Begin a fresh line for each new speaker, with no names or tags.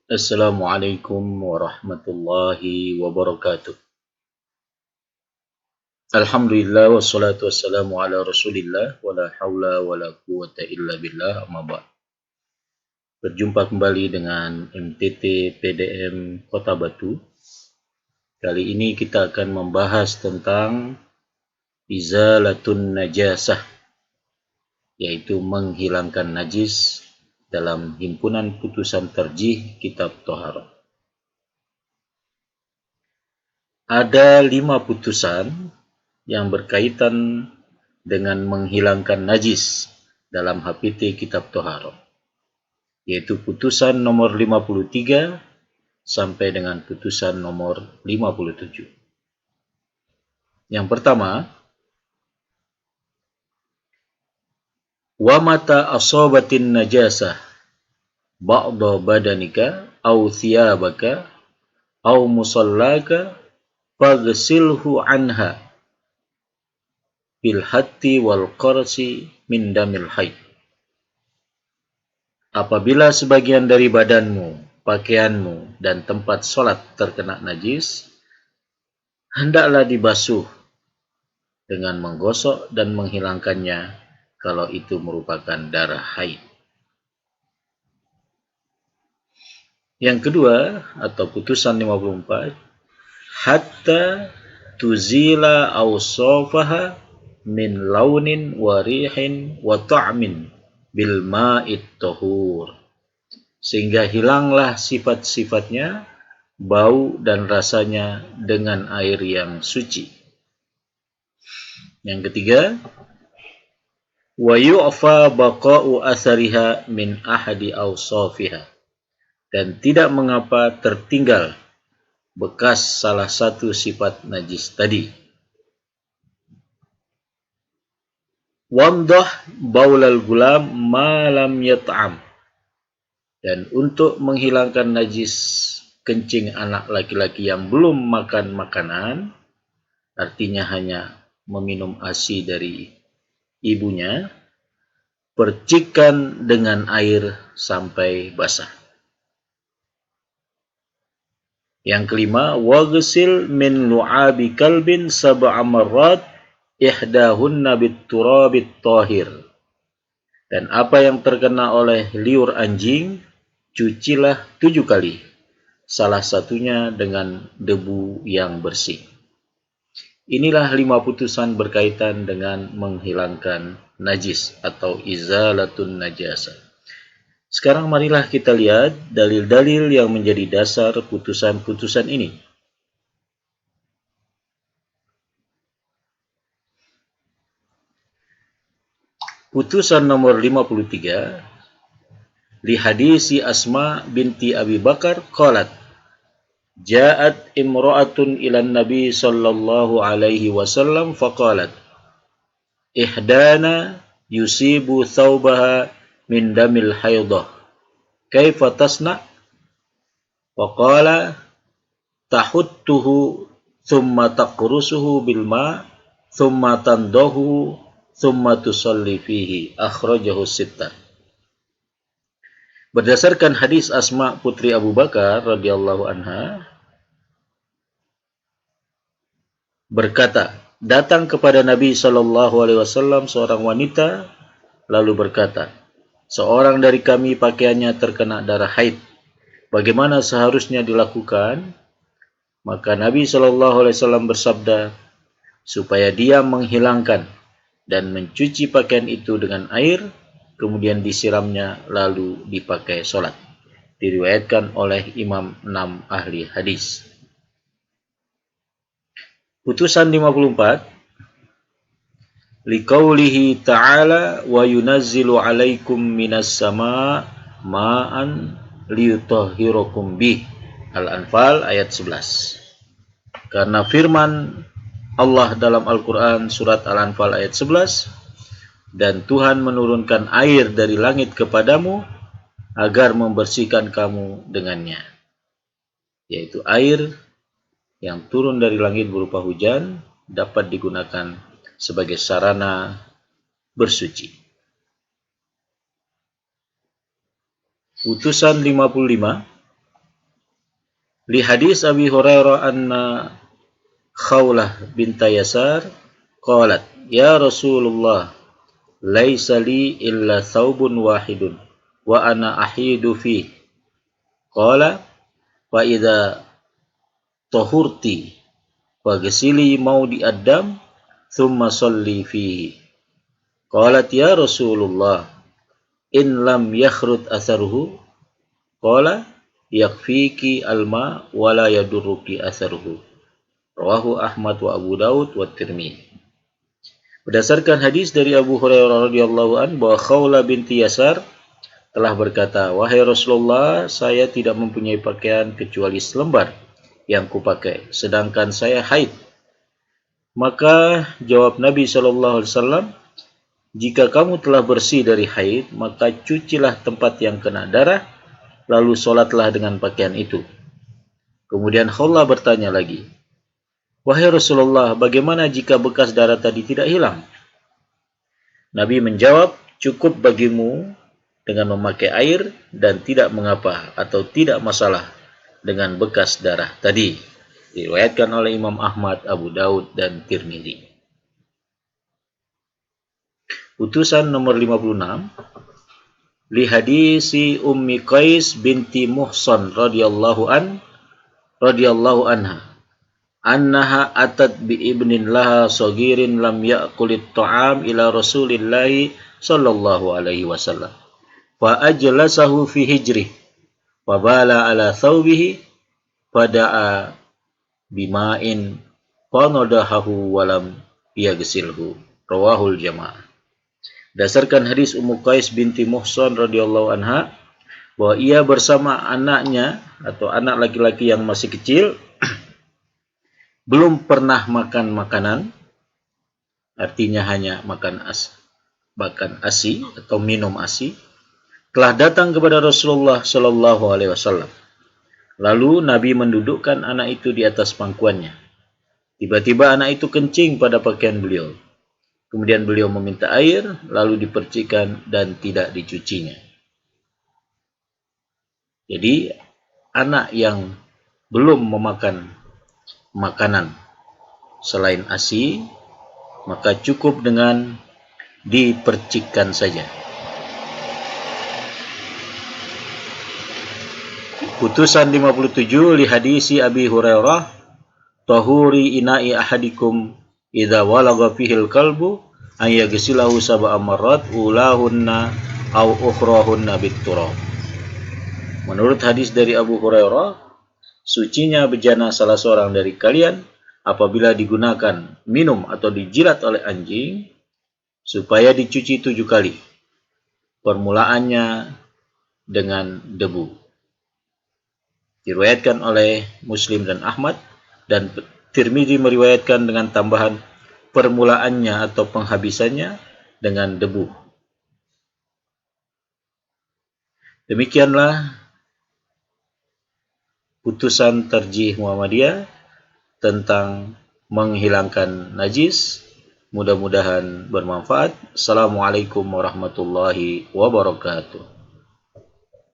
Assalamualaikum warahmatullahi wabarakatuh. Alhamdulillah wassalatu wassalamu ala Rasulillah wala haula wala quwata illa billah amma ba'd. Berjumpa kembali dengan MTT PDM Kota Batu. Kali ini kita akan membahas tentang izalatun najasah, yaitu menghilangkan najis dalam himpunan putusan terjih kitab Thaharah. Ada 5 putusan yang berkaitan dengan menghilangkan najis dalam HPT Kitab Thaharah, yaitu putusan nomor 53 sampai dengan putusan nomor 57. Yang pertama, wa mata asabatin najasah ba'da badanika aw thiyabaka aw musallaka faghsilhu anha bil hatti wal qarsi min damil haid. Apabila sebagian dari badanmu, pakaianmu, dan tempat sholat terkena najis, hendaklah dibasuh dengan menggosok dan menghilangkannya kalau itu merupakan darah haid. Yang kedua, atau putusan 54, hatta tuzila awsafaha min launin wa rihin wa ta'min bil ma'id tahur, sehingga hilanglah sifat-sifatnya, bau dan rasanya dengan air yang suci. Yang ketiga, wa yu'fa baqa'u athariha min ahadi awsafiha, dan tidak mengapa tertinggal bekas salah satu sifat najis tadi. Wamdah baulal gulam ma lam yat'am, dan untuk menghilangkan najis kencing anak laki-laki yang belum makan makanan, artinya hanya meminum ASI dari ibunya, percikan dengan air sampai basah. Yang kelima, waghsil min lu'abi kalbin sab'a marrat ihdahunna bit-turabit tahir, dan apa yang terkena oleh liur anjing, cucilah 7 kali, salah satunya dengan debu yang bersih. Inilah 5 putusan berkaitan dengan menghilangkan najis atau izalatun najasah. Sekarang marilah kita lihat dalil-dalil yang menjadi dasar putusan-putusan ini. Putusan nomor 53, li hadisi Asma binti Abi Bakar qalat, ja'at imra'atun ilan nabi sallallahu alaihi wasallam faqalat, ihdana yusibu thawbaha min damil haydah, kaifa tasna? Faqala tahuttuhu thumma taqrusuhu bil ma thumma tandahu thumma tusalli fihi, akhrajahu sittah. Berdasarkan hadis Asma putri Abu Bakar radhiyallahu anha berkata, datang kepada Nabi sallallahu alaihi wasallam seorang wanita lalu berkata, seorang dari kami pakaiannya terkena darah haid, bagaimana seharusnya dilakukan? Maka Nabi sallallahu alaihi wasallam bersabda, supaya dia menghilangkan dan mencuci pakaian itu dengan air, kemudian disiramnya lalu dipakai sholat. Diriwayatkan oleh Imam 6 ahli hadis. Putusan 54, liqaulihi ta'ala wa yunazzilu alaikum minas sama' ma'an liyutahhirakum bih, Al-Anfal ayat 11. Karena firman Allah dalam Al-Quran surat Al-Anfal ayat 11, dan Tuhan menurunkan air dari langit kepadamu agar membersihkan kamu dengannya, yaitu air yang turun dari langit berupa hujan dapat digunakan sebagai sarana bersuci. Putusan 55, Li hadis Abi Hurairah anna Khawlah binta Yasar qalat ya Rasulullah laisa li illa thawbun wahidun wa ana ahidu fi qala fa idza tahurti faghsili maudi ad-dam thumma salli fihi qalat ya Rasulullah in lam yakhrut atharuhu qala yakfiki alma wala yadurruki atharuhu. Rawahu Ahmad wa Abu Daud wa Tirmidzi. Berdasarkan hadis dari Abu Hurairah radhiyallahu an bahwa Khawlah binti Yasar telah berkata, wahai Rasulullah, saya tidak mempunyai pakaian kecuali selembar yang kupakai, sedangkan saya haid. Maka jawab Nabi SAW, jika kamu telah bersih dari haid, maka cucilah tempat yang kena darah, lalu sholatlah dengan pakaian itu. Kemudian Khawlah bertanya lagi, wahai Rasulullah, bagaimana jika bekas darah tadi tidak hilang? Nabi menjawab, cukup bagimu dengan memakai air dan tidak mengapa atau tidak masalah dengan bekas darah tadi. Diriwayatkan oleh Imam Ahmad, Abu Daud, dan Tirmidzi. Utusan nomor 56. Li hadisi Ummi Qais binti Muhsan radhiyallahu anha. Annaha atat bi ibnin laha sagirin lam ya'kulit ta'am ila Rasulillahi sallallahu alaihi wasallam. Fa ajlasahu fi hijrih wa bala ala thawbihi fada'a bima'in fanadahahu walam yaghsilhu. Rawahul jamaah. Dasarkan hadis Ummu Qais binti Muhsan radhiyallahu anha bahwa ia bersama anaknya atau anak laki-laki yang masih kecil belum pernah makan makanan, artinya hanya makan ASI atau minum ASI, telah datang kepada Rasulullah Shallallahu Alaihi Wasallam. Lalu Nabi mendudukkan anak itu di atas pangkuannya. Tiba-tiba anak itu kencing pada pakaian beliau. Kemudian beliau meminta air, lalu dipercikan dan tidak dicucinya. Jadi anak yang belum memakan makanan selain ASI, maka cukup dengan dipercikkan saja. Putusan 57 li hadisi Abi Hurairah tahuri ina'i ahadikum idza walagha fihil kalbu an yaghsilahu sab'a marrat ulahunna aw ukhrahunna bit-turab. Menurut hadis dari Abu Hurairah, sucinya bejana salah seorang dari kalian apabila digunakan minum atau dijilat oleh anjing supaya dicuci 7 kali. Permulaannya dengan debu. Diriwayatkan oleh Muslim dan Ahmad, dan Tirmidzi meriwayatkan dengan tambahan permulaannya atau penghabisannya dengan debu. Demikianlah putusan tarjih Muhammadiyah tentang menghilangkan najis. Mudah-mudahan bermanfaat. Assalamualaikum warahmatullahi wabarakatuh.